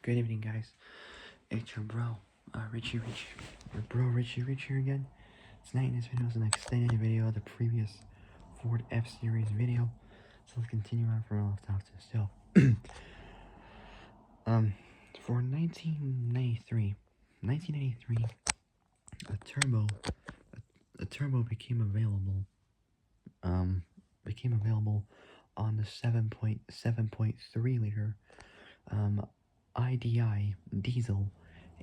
Good evening, guys. It's your bro, Richie Rich. Your bro, Richie Rich here again. Tonight, this video is an extended video of the previous Ford F-Series video. So let's continue on from where I left off to still. For 1993, a turbo became available. Became available on the 7.3 liter IDI diesel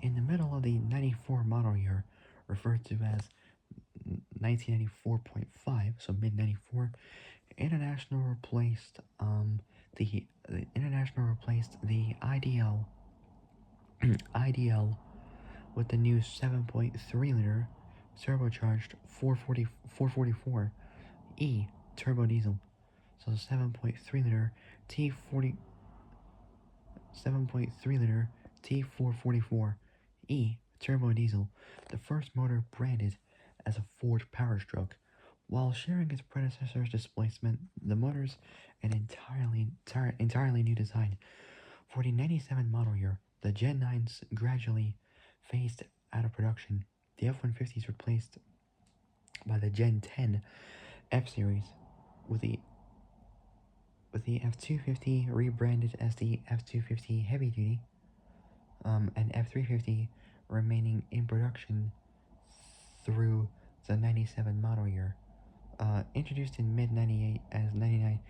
in the middle of the 94 model year, referred to as 1994.5, so mid 94. International replaced the International replaced the IDL with the new 7.3 liter turbocharged 444E turbo diesel. So 7.3 liter T40 7.3 liter T444E turbo diesel, the first motor branded as a Ford Power Stroke. While sharing its predecessor's displacement, the motor's an entirely new design. For the 97 model year, the Gen 9s gradually phased out of production. The F-150s replaced by the Gen 10 F-Series, with the F-250 rebranded as the F-250 Heavy Duty, and F-350 remaining in production through the 97 model year. Introduced in mid 98 as 99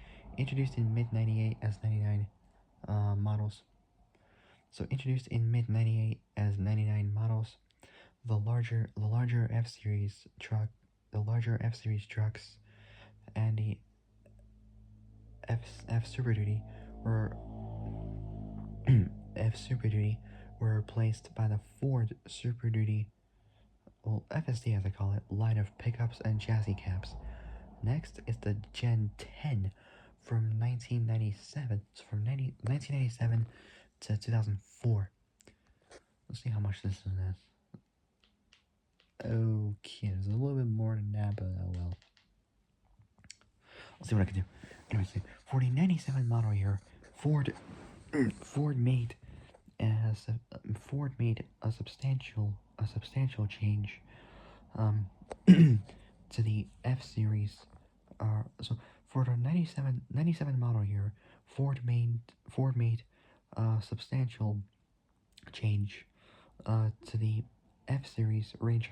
models. So introduced in mid 98 as 99 models, the larger F-Series trucks and the F Super Duty were F Super Duty were replaced by the Ford Super Duty, well, FSD as I call it, line of pickups and chassis cabs. Next is the Gen 10 from 1997, so from 1997 to 2004. Let's see how much this is. Okay, there's a little bit more than that, but oh well. I'll see what I can do. Anyways, for the 97 model year, Ford made a substantial change to the F series. So for the 97 model year, Ford made a substantial change to the F series range.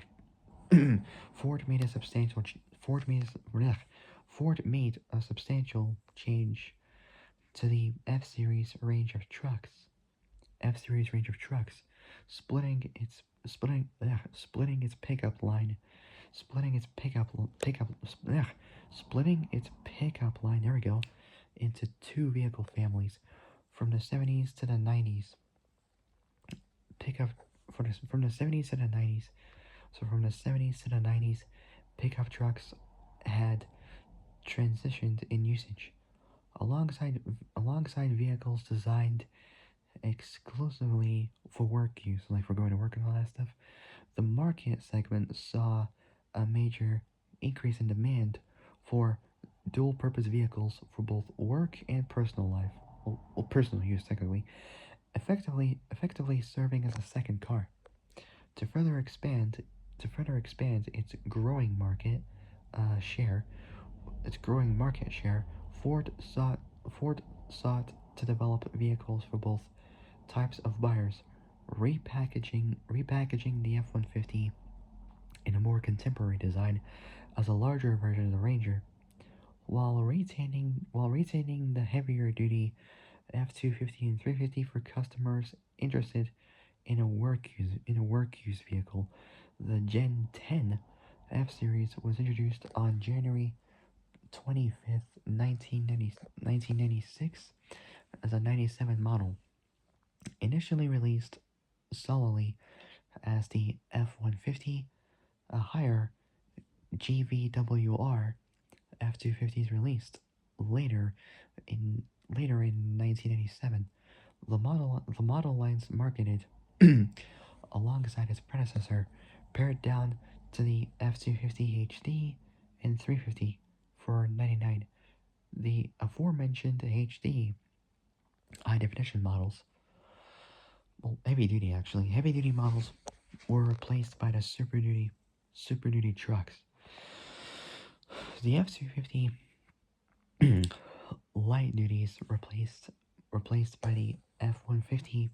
Ford made a substantial change to the F series range of trucks. Splitting its pickup line, there we go, into two vehicle families, from the 70s to the 90s. From the 70s to the 90s. So from the 70s to the 90s, pickup trucks had transitioned in usage. Alongside vehicles designed exclusively for work use, like for going to work and all that stuff, the market segment saw a major increase in demand for dual-purpose vehicles for both work and personal life, well, personal use technically, effectively serving as a second car. To further expand its growing market share, Ford sought to develop vehicles for both types of buyers, repackaging the F-150 in a more contemporary design as a larger version of the Ranger, while retaining the heavier duty F-250 and 350 for customers interested in a work use vehicle. The Gen 10 F-Series was introduced on January 25th, 1996 as a 97 model, initially released solely as the F-150. A higher GVWR F-250s released later in 1987. The model lines marketed alongside its predecessor, pared down to the F-250 HD and 350 for 99. The aforementioned HD high definition models well, heavy duty actually. Heavy duty models were replaced by the Super Duty trucks. The F-250 light duties replaced by the F-150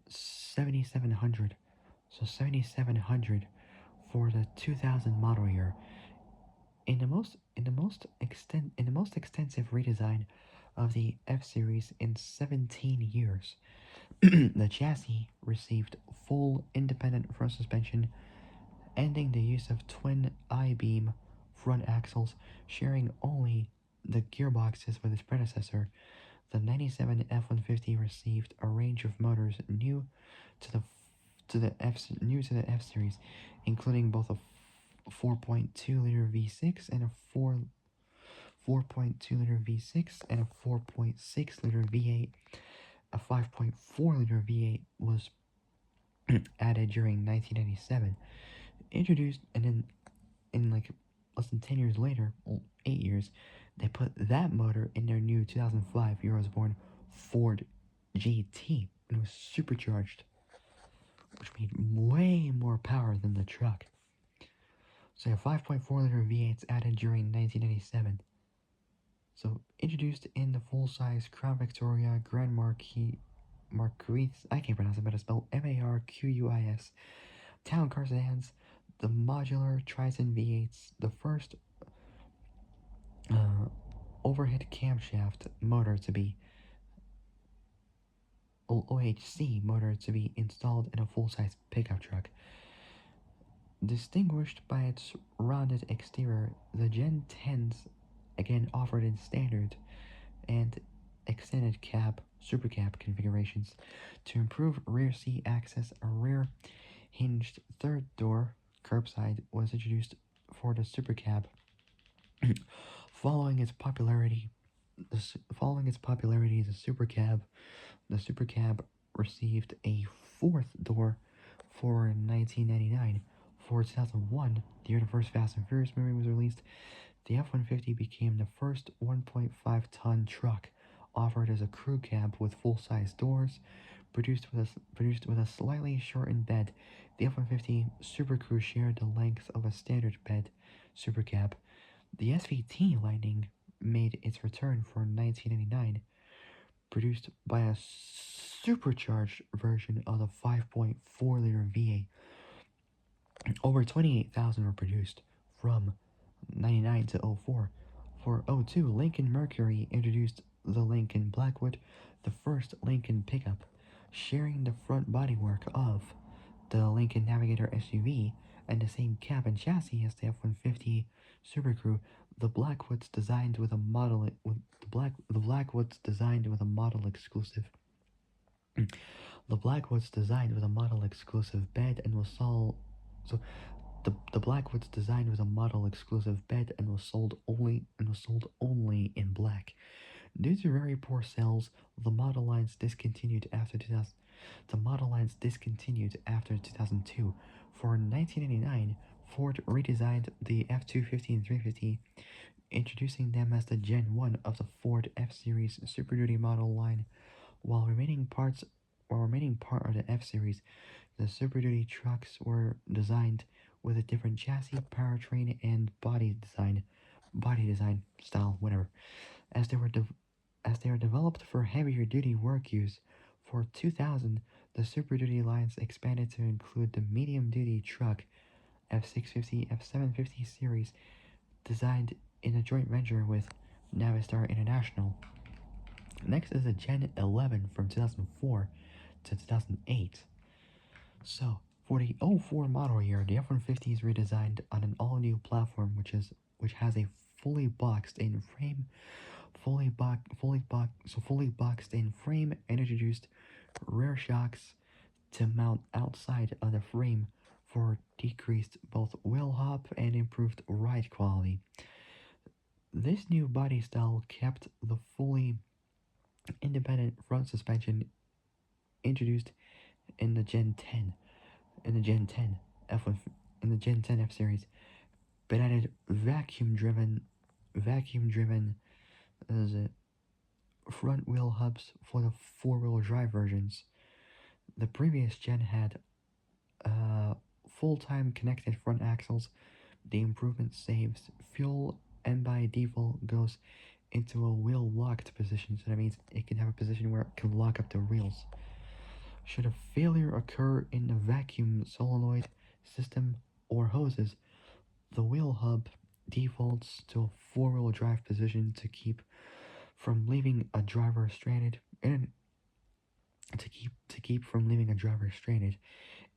7700. So 7700 for the 2000 model year. In the most extensive redesign of the F series in 17 years. The chassis received full independent front suspension, ending the use of twin I-beam front axles, sharing only the gearboxes with its predecessor. The 97 F-150 received a range of motors to the new to the F series, including both a 4.2 liter V6 and a 4.2 liter V6 and a 4.6 liter V8. A 5.4 liter V8 was added during 1997, introduced, and then in like less than 10 years later, well, 8 years, they put that motor in their new 2005 Euros born Ford GT, and it was supercharged, which made way more power than the truck. So a 5.4 liter V8s added during 1997. So introduced in the full-size Crown Victoria Grand Marquis, I can't pronounce it, but it's spelled Marquis, town car sedans, the modular Triton V8s, the first uh, overhead camshaft motor to be OHC motor to be installed in a full-size pickup truck. Distinguished by its rounded exterior, the Gen 10s again offered in standard and extended cab, supercab configurations to improve rear seat access. A rear hinged third door curbside was introduced for the supercab. Following its popularity, the supercab received a fourth door for 1999. For 2001, the year the first Fast and Furious movie was released, the F-150 became the first 1.5-ton truck offered as a crew cab with full-size doors. Produced with a slightly shortened bed, the F-150 Super Crew shared the length of a standard bed supercab. The SVT Lightning made its return for 1999, produced by a supercharged version of the 5.4 liter V8. Over 28,000 were produced from 99 to '04. For '02, Lincoln Mercury introduced the Lincoln Blackwood, the first Lincoln pickup, sharing the front bodywork of the Lincoln Navigator SUV and the same cab and chassis as the F-150 Super Crew. The Blackwoods designed with a model with the Blackwoods designed with a model exclusive. The Blackwoods designed with a model exclusive bed and was sold. So the Blackwoods designed with a model exclusive bed and was sold only in black. Due to very poor sales, the model lines discontinued after 2000. The model lines discontinued after 2002. For 1989, Ford redesigned the F-250 and 350, introducing them as the Gen 1 of the Ford F-Series Super Duty model line. While remaining part of the F-Series, the Super Duty trucks were designed with a different chassis, powertrain, and body design style, whatever, as they were developed for heavier duty work use. For 2000, the Super Duty lines expanded to include the medium duty truck F650, F750 series, designed in a joint venture with Navistar International. Next is the Gen 11 from 2004 to 2008. So, for the '04 model year, the F-150 is redesigned on an all-new platform which has a fully boxed in frame, fully boxed in frame and introduced rear shocks to mount outside of the frame for decreased both wheel hop and improved ride quality. This new body style kept the fully independent front suspension introduced in the Gen 10 in the Gen 10 F1 in the Gen 10 F series, but added vacuum driven as front wheel hubs for the four-wheel drive versions. The previous gen had full-time connected front axles. The improvement saves fuel and by default goes into a wheel locked position, so that means it can have a position where it can lock up the wheels. Should a failure occur in the vacuum solenoid system or hoses, the wheel hub defaults to a four-wheel drive position to keep from leaving a driver stranded and to keep from leaving a driver stranded.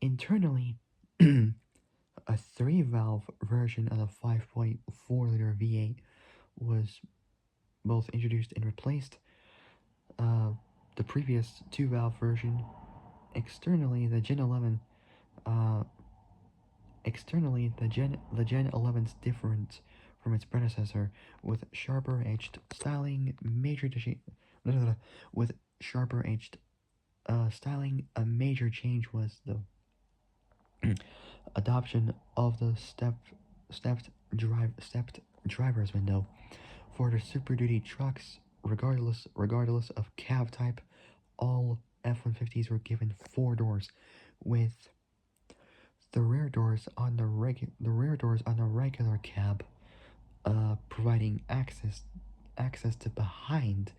Internally, a three-valve version of the 5.4-liter V8 was both introduced and replaced the previous two-valve version. Externally, the Gen 11 uh, externally the Gen 11's different from its predecessor with sharper edged styling, with sharper edged styling. A major change was the adoption of the stepped driver's window for the Super Duty trucks. Regardless of cab type, all F-150s were given four doors, with the rear doors on the rear doors on the regular cab, providing access to behind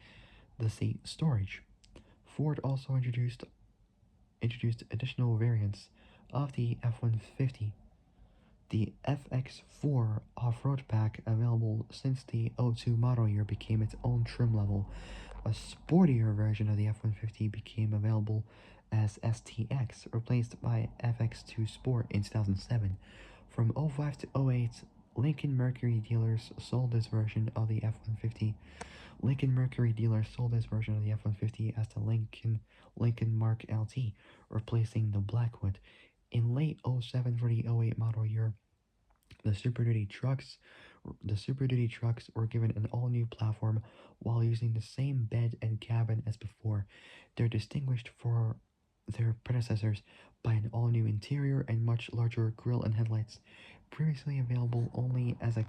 the seat storage. Ford also introduced additional variants of the F-150. The FX4 off-road pack, available since the '02 model year, became its own trim level. A sportier version of the F-150 became available as STX, replaced by FX2 Sport in 2007. From '05 to '08, Lincoln Mercury dealers sold this version of the F-150. Lincoln Mercury dealers sold this version of the F-150 as the Lincoln Mark LT, replacing the Blackwood. In late '07 for the '08 model year, the Super Duty trucks were given an all-new platform while using the same bed and cabin as before. They're distinguished for their predecessors by an all-new interior and much larger grille and headlights. Previously available only as a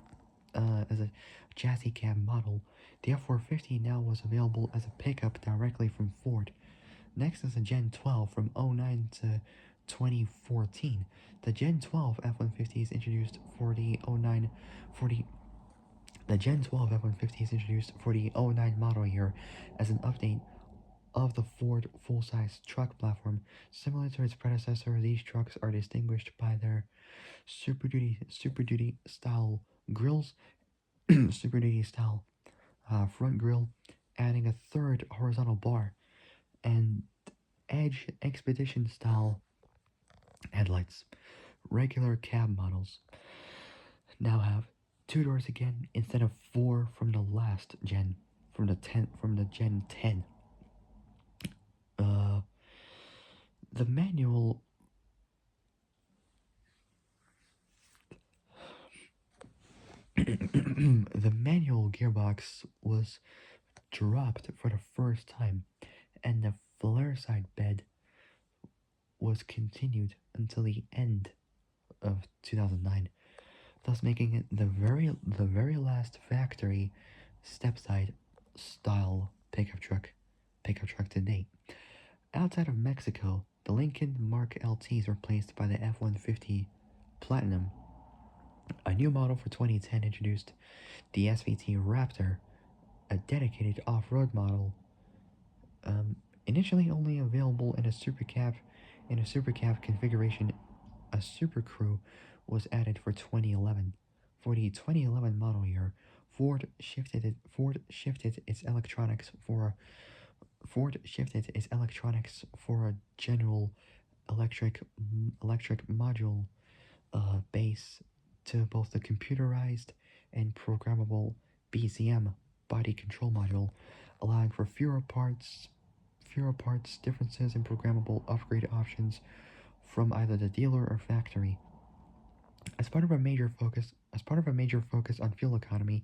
chassis cab model, the F450 now was available as a pickup directly from Ford. Next is the Gen 12 from '09 to 2014. The Gen 12 F-150 is introduced for the '09 the Gen 12 F-150 is introduced for the '09 model year as an update of the Ford full-size truck platform. Similar to its predecessor, these trucks are distinguished by their Super Duty style grills, Super Duty style front grille, adding a third horizontal bar, and Edge Expedition style headlights. Regular cab models now have two doors again instead of four from the last gen, from the Gen 10. Uh, the manual the manual gearbox was dropped for the first time, and the flare side bed was continued until the end of 2009, thus making it the very last factory stepside style pickup truck to date. Outside of Mexico, the Lincoln Mark LT is replaced by the F-150 Platinum. A new model for 2010 introduced the SVT Raptor, a dedicated off-road model, initially only available in a supercab configuration. A Super Crew was added for 2011. For the 2011 model year, Ford shifted its electronics for a general electric module base to both the computerized and programmable BCM body control module, allowing for fewer parts differences and programmable upgrade options from either the dealer or factory. As part of a major focus on fuel economy,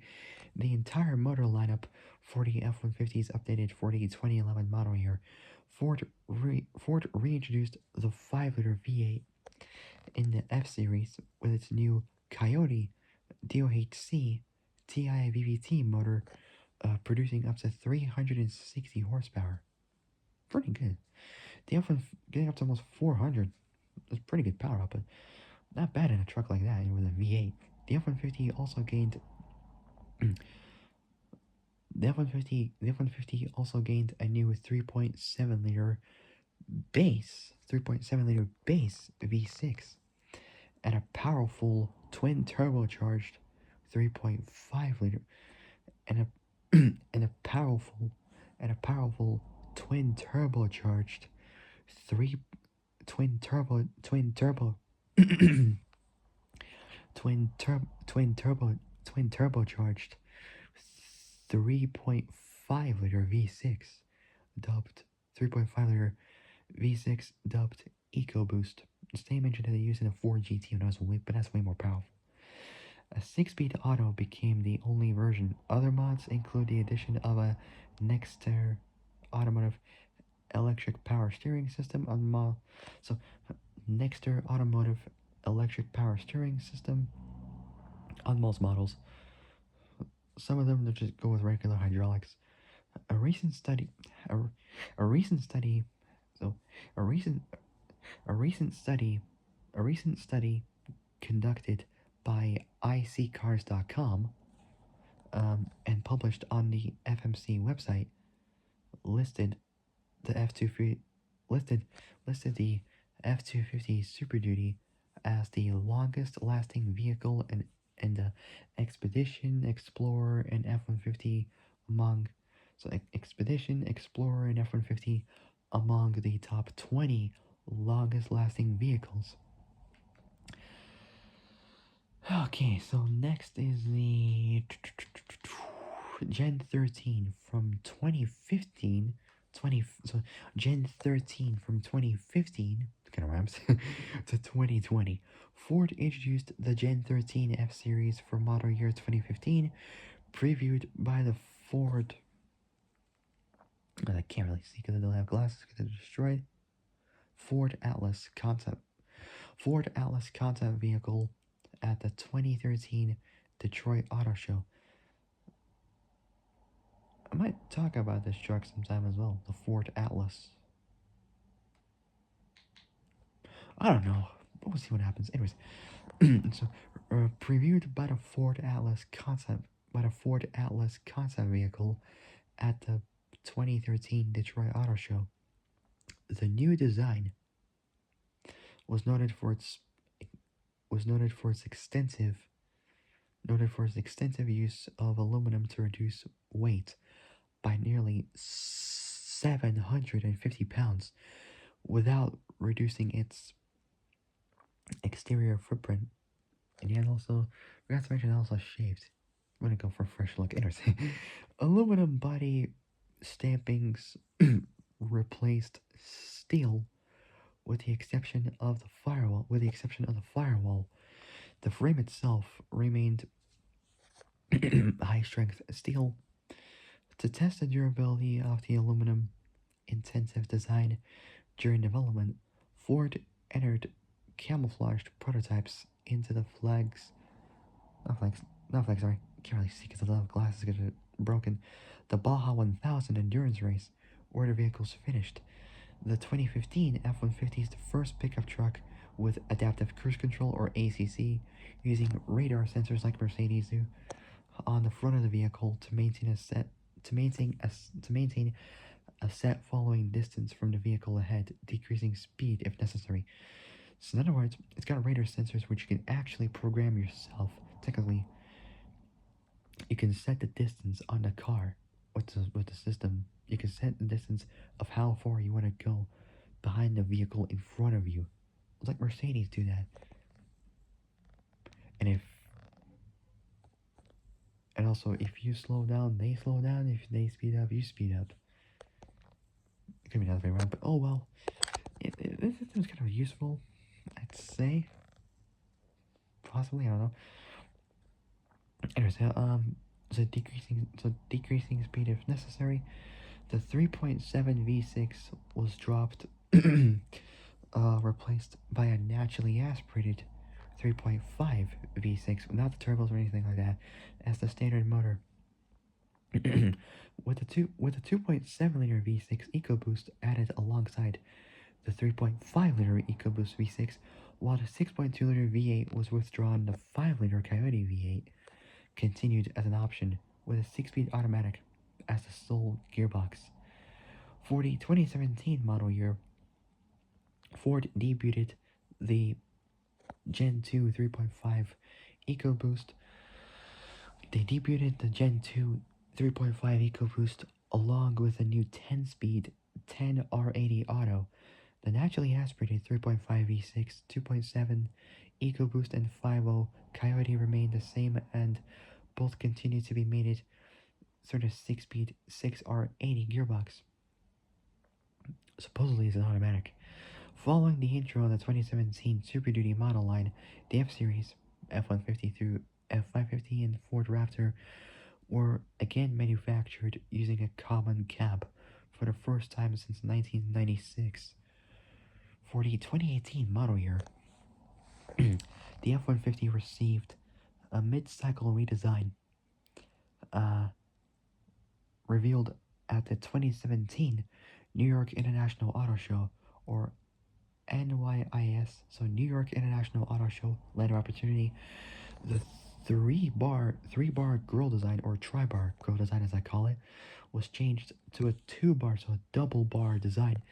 the entire motor lineup for the F-150 is updated for the 2011 model year. Ford reintroduced the 5-liter V8 in the F-Series with its new Coyote DOHC TI motor, producing up to 360 horsepower. Pretty good. The F getting up to almost 400 is pretty good power output. Not bad in a truck like that with a V8. The F-150 also gained the F-150 also gained a new 3.7 liter base V6 and a powerful twin turbocharged 3.5 liter and a and a powerful twin turbocharged three twin turbo twin turbocharged 3.5 liter V6 dubbed 3.5 liter V6 dubbed EcoBoost. The same engine that they used in the Ford GT, but that's way more powerful. A 6-speed auto became the only version. Other mods include the addition of a Nexter automotive electric power steering system on Nexter automotive electric power steering system on most models. Some of them just go with regular hydraulics. A recent study, a, a recent study, so a recent a recent study, a recent study conducted by iCars.com and published on the FMC website listed the F250 listed listed the F250 Super Duty as the longest lasting vehicle in the Expedition, Explorer, and F-150 among Expedition, Explorer, and F-150 among the top 20 longest lasting vehicles. Okay, so next is the Gen 13 from 2015. So Gen 13 from 2015, kind of rhymes, to 2020. Ford introduced the Gen 13 F Series for model year 2015, previewed by the Ford. I can't really see because I don't have glasses because they're destroyed. Ford Atlas concept vehicle at the 2013 Detroit Auto Show. I might talk about this truck sometime as well, the Ford Atlas. I don't know, but we'll see what happens. Anyways, so previewed by the Ford Atlas concept vehicle at the 2013 Detroit Auto Show. The new design was noted for its extensive use of aluminum to reduce weight by nearly 750 pounds without reducing its exterior footprint. And yet also, forgot to mention, also shaved. I'm gonna go for a fresh look. Interesting. Aluminum body stampings replaced steel with the exception of the firewall. The frame itself remained high strength steel. To test the durability of the aluminum intensive design during development, Ford entered camouflaged prototypes into the sorry, can't really see because the love glasses get broken. The Baja 1000 endurance race, where the vehicles finished. The 2015 F-150 is the first pickup truck with adaptive cruise control or ACC, using radar sensors like Mercedes do on the front of the vehicle to maintain a set following distance from the vehicle ahead, decreasing speed if necessary. So in other words, it's got radar sensors which you can actually program yourself. Technically, you can set the distance on the car with the system. You can set the distance of how far you want to go behind the vehicle in front of you. It's like Mercedes do that. And also, if you slow down, they slow down. If they speed up, you speed up. It could be the other way around, but oh well. This system is kind of useful, I'd say. Possibly, I don't know. Anyways, decreasing speed if necessary. The 3.7 V6 was dropped, replaced by a naturally aspirated 3.5 V6, without the turbos or anything like that, as the standard motor. with the 2.7 liter V6 EcoBoost added alongside, the 3.5-liter EcoBoost V6, while the 6.2-liter V8 was withdrawn. The 5-liter Coyote V8 continued as an option with a 6-speed automatic as the sole gearbox. For the 2017 model year, Ford debuted the Gen 2 3.5 EcoBoost. They debuted the Gen 2 3.5 EcoBoost along with a new 10-speed 10R80 Auto. The naturally aspirated 3.5 V6, 2.7 EcoBoost, and 5.0 Coyote remained the same, and both continue to be mated through the 6-speed 6R80 gearbox. Supposedly it's an automatic. Following the intro of the 2017 Super Duty model line, the F-Series, F-150 through F-550 and Ford Raptor were again manufactured using a common cab for the first time since 1996. For the 2018 model year, the F-150 received a mid-cycle redesign revealed at the 2017 New York International Auto Show, or NYIS, so New York International Auto Show Land of Opportunity. The three bar grille design, or tri-bar grille design as I call it, was changed to a 2-bar, so a double bar design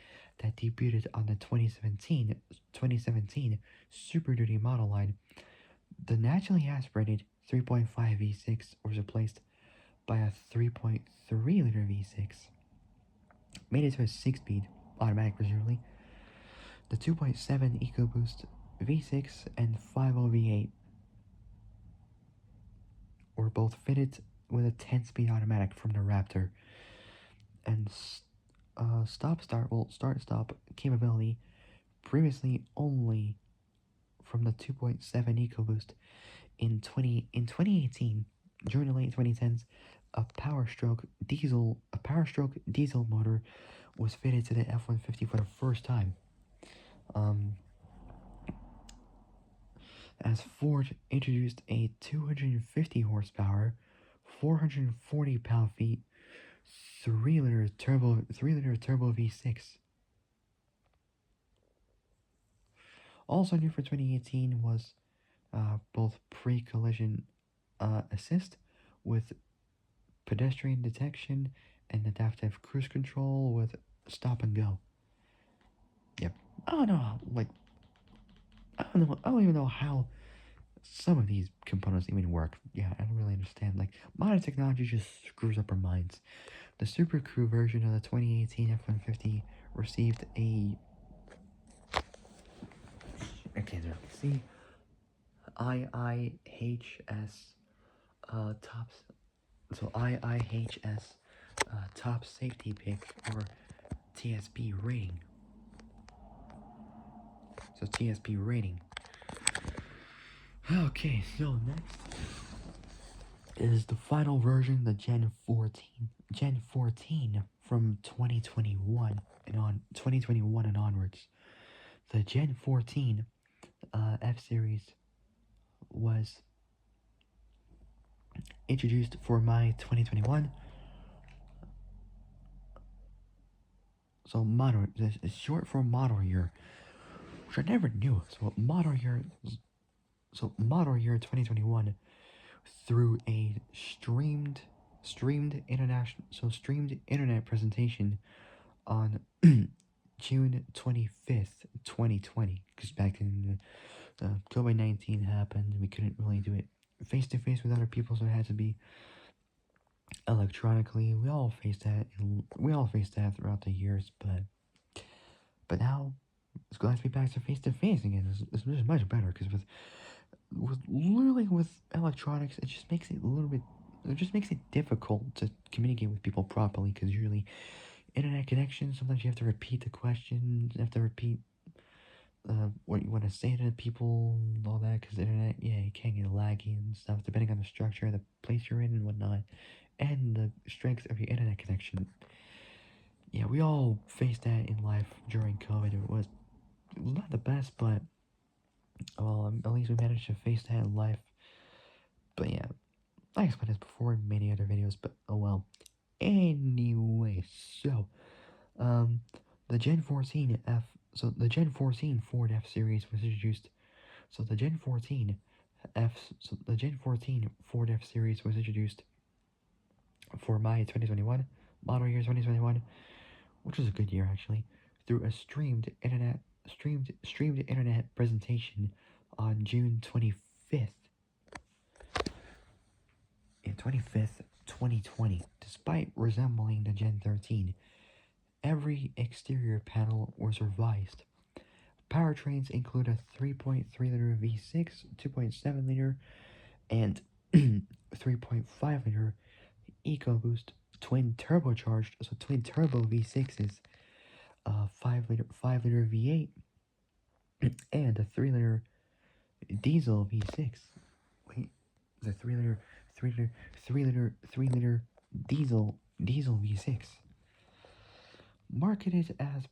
that debuted on the 2017 Super Duty model line. The naturally aspirated 3.5 V6 was replaced by a 3.3-liter V6, made it to a 6-speed automatic presumably. The 2.7 EcoBoost V6 and 5.0 V8 were both fitted with a 10-speed automatic from the Raptor, and start-stop capability previously only from the 2.7 EcoBoost. In 2018, during the late 2010s, a Power Stroke diesel motor was fitted to the F-150 for the first time. As Ford introduced a 250 horsepower, 440 pound-feet, 3-liter turbo V6. Also new for 2018 was both pre-collision assist with pedestrian detection and adaptive cruise control with stop and go. Yep. I don't know, I don't even know how some of these components even work. Yeah, I don't really understand. Like, modern technology just screws up our minds. The Super Crew version of the 2018 F-150 received a... Okay, there. See? IIHS top... So IIHS top safety pick, or TSP rating. So TSP rating. Okay, so next is the final version, the Gen 14 from 2021 and onwards. The Gen 14 F-Series was introduced for my 2021. So this is short for model year, which I never knew. So model year 2021 through a streamed internet presentation on June 25th, 2020, because back then COVID-19 happened, we couldn't really do it face to face with other people, so it had to be electronically. We all faced that throughout the years, but now it's glad to be back to face again. It's much better, because with electronics, it just makes it difficult to communicate with people properly, because usually internet connection, sometimes you have to repeat the questions, you have to repeat what you want to say to people and all that, because the internet, yeah, it can get laggy and stuff depending on the structure of the place you're in and whatnot, and the strength of your internet connection. Yeah, we all faced that in life during COVID. It was not the best, but well, at least we managed to face that in life. But yeah, I explained this before in many other videos, but oh well. Anyway, so the Gen 14 F So the Gen 14 Ford F Series was introduced. So the Gen 14 the Gen 14 Ford F Series was introduced for May 2021, model year 2021, which was a good year actually, through a streamed internet presentation on June 25th, in 25th, 2020. Despite resembling the Gen 13, every exterior panel was revised. Powertrains include a 3.3-liter V6, 2.7-liter, and 3.5-liter EcoBoost twin turbocharged, so twin turbo V6s, 5-liter V8, and a 3-liter diesel V6. Wait, the 3-liter diesel V6, marketed as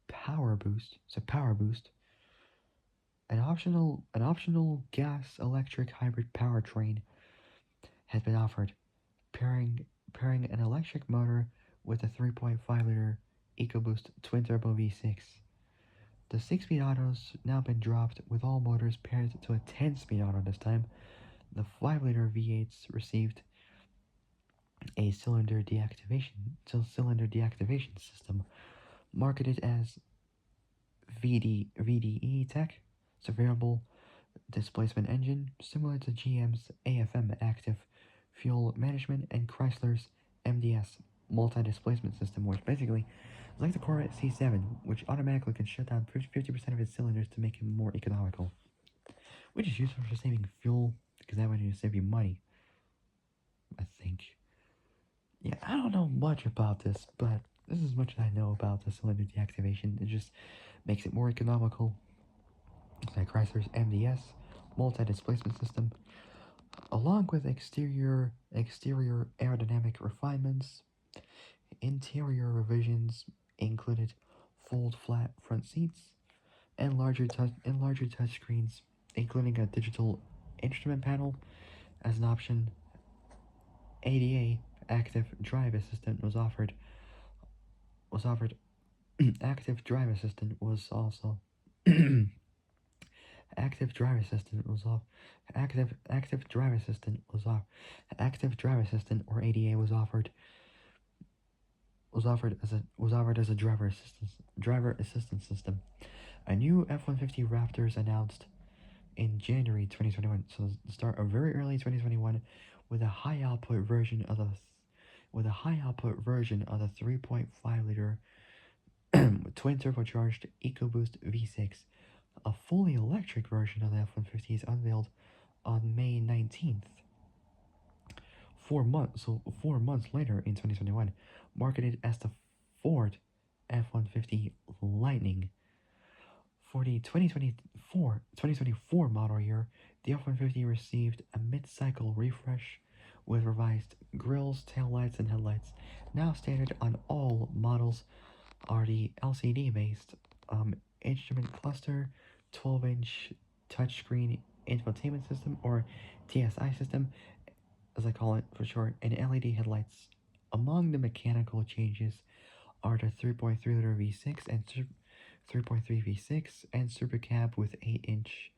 Power Boost. So Power Boost, an optional gas electric hybrid powertrain has been offered, pairing an electric motor with a 3.5-liter EcoBoost twin turbo V6. The 6-speed auto's now been dropped, with all motors paired to a 10-speed auto this time. The 5-liter V8s received a cylinder deactivation system, marketed as VDE Tech. It's a variable displacement engine, similar to GM's AFM active fuel management and Chrysler's MDS multi-displacement system, which basically is like the Corvette C7, which automatically can shut down 50% of its cylinders to make it more economical, which is useful for saving fuel, because that way you save you money, I think. Yeah, I don't know much about this, but this is as much as I know about the cylinder deactivation. It just makes it more economical. It's like Chrysler's MDS multi-displacement system, along with exterior aerodynamic refinements. Interior revisions included fold flat front seats and larger touchscreens, including a digital instrument panel as an option. A.K.A. active drive assistant was offered. Active drive assistant was also active drive assistant was off. Active drive assistant was off. Active drive assistant, or ADA, was offered as a driver assistance system. A new F-150 Raptors announced in January 2021, so the start of very early 2021, with a high output version of the 3.5-liter twin turbocharged EcoBoost V6. A fully electric version of the F-150 is unveiled on May 19th. 4 months later, in 2021, marketed as the Ford F-150 Lightning. For the 2024 model year, the F-150 received a mid-cycle refresh with revised grills, taillights, and headlights. Now standard on all models are the LCD-based instrument cluster, 12-inch touchscreen infotainment system, or TSI system, as I call it for short, and LED headlights. Among the mechanical changes are the 3.3-liter V6 and 3.3 V6 and Super Cab with 8-inch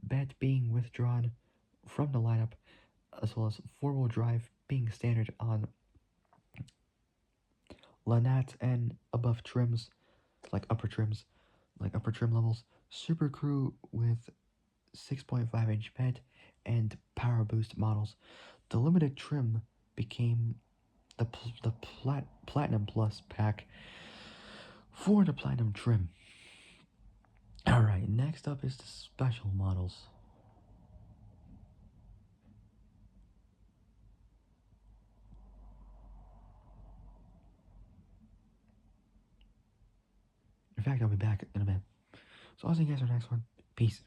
bed being withdrawn from the lineup, as well as four-wheel drive being standard on Lanat and above trims, like upper trim levels. Super Crew with 6.5-inch bed and Power Boost models. The limited trim became the Platinum Plus pack for the Platinum trim. Alright, next up is the special models. In fact, I'll be back in a bit. So I'll see you guys for the next one. Peace.